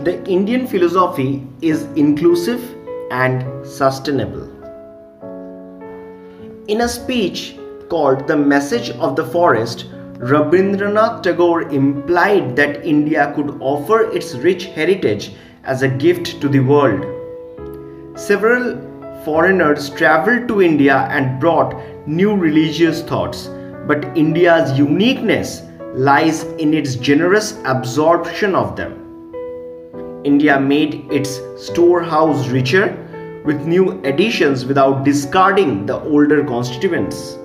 The Indian philosophy is inclusive and sustainable. In a speech called The Message of the Forest, Rabindranath Tagore implied that India could offer its rich heritage as a gift to the world. Several foreigners traveled to India and brought new religious thoughts, but India's uniqueness lies in its generous absorption of them. India made its storehouse richer with new additions without discarding the older constituents.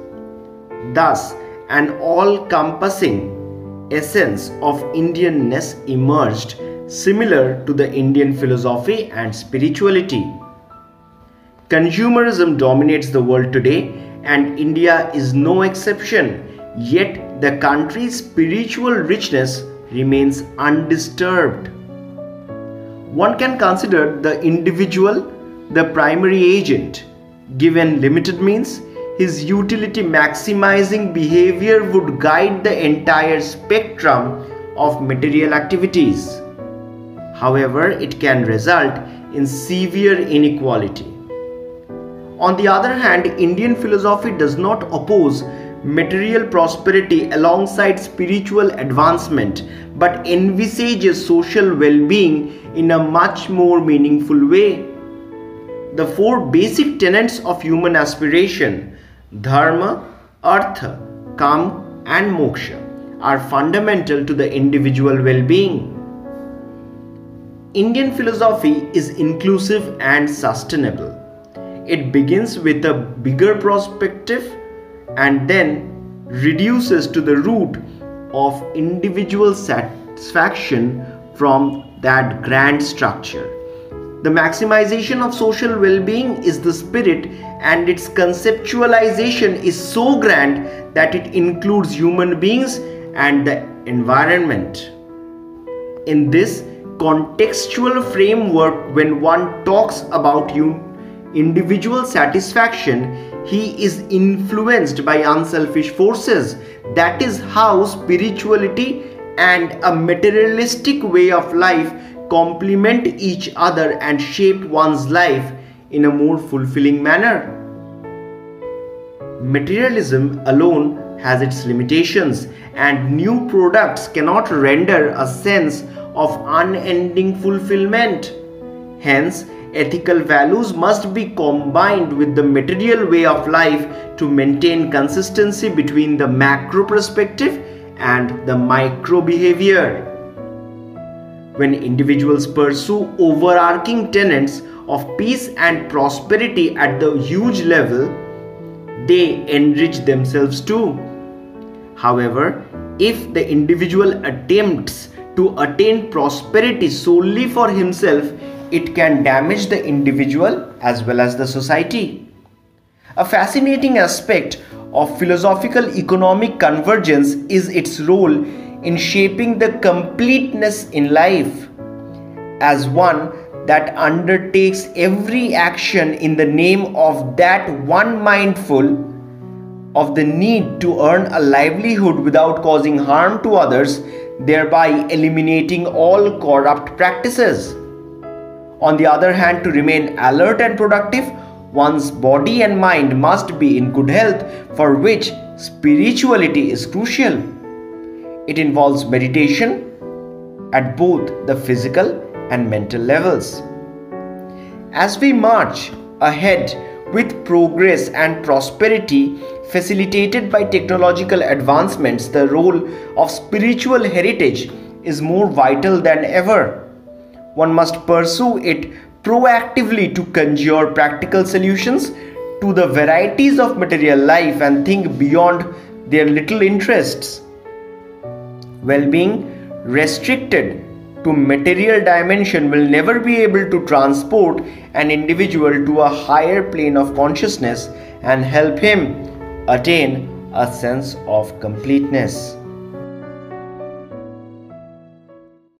Thus, an all-compassing essence of Indianness emerged, similar to the Indian philosophy and spirituality. Consumerism dominates the world today, and India is no exception, yet the country's spiritual richness remains undisturbed. One can consider the individual the primary agent. Given limited means, his utility maximizing behavior would guide the entire spectrum of material activities. However, it can result in severe inequality. On the other hand, Indian philosophy does not oppose material prosperity alongside spiritual advancement, but envisages social well-being in a much more meaningful way. The four basic tenets of human aspiration, dharma, artha, kam, and moksha, are fundamental to the individual well-being. Indian philosophy is inclusive and sustainable. It begins with a bigger perspective and then reduces to the root of individual satisfaction from that grand structure. The maximization of social well-being is the spirit, and its conceptualization is so grand that it includes human beings and the environment. In this contextual framework, when one talks about individual satisfaction, he is influenced by unselfish forces. That is how spirituality and a materialistic way of life complement each other and shape one's life in a more fulfilling manner. Materialism alone has its limitations, and new products cannot render a sense of unending fulfillment. Hence, ethical values must be combined with the material way of life to maintain consistency between the macro perspective and the micro behavior. When individuals pursue overarching tenets of peace and prosperity at the huge level, they enrich themselves too. However, if the individual attempts to attain prosperity solely for himself, it can damage the individual as well as the society. A fascinating aspect of philosophical economic convergence is its role in shaping the completeness in life. As one that undertakes every action in the name of that one, mindful of the need to earn a livelihood without causing harm to others, thereby eliminating all corrupt practices. On the other hand, to remain alert and productive, one's body and mind must be in good health, for which spirituality is crucial. It involves meditation at both the physical and mental levels. As we march ahead with progress and prosperity facilitated by technological advancements, the role of spiritual heritage is more vital than ever. One must pursue it proactively to conjure practical solutions to the varieties of material life and think beyond their little interests. Well-being restricted to material dimension will never be able to transport an individual to a higher plane of consciousness and help him attain a sense of completeness.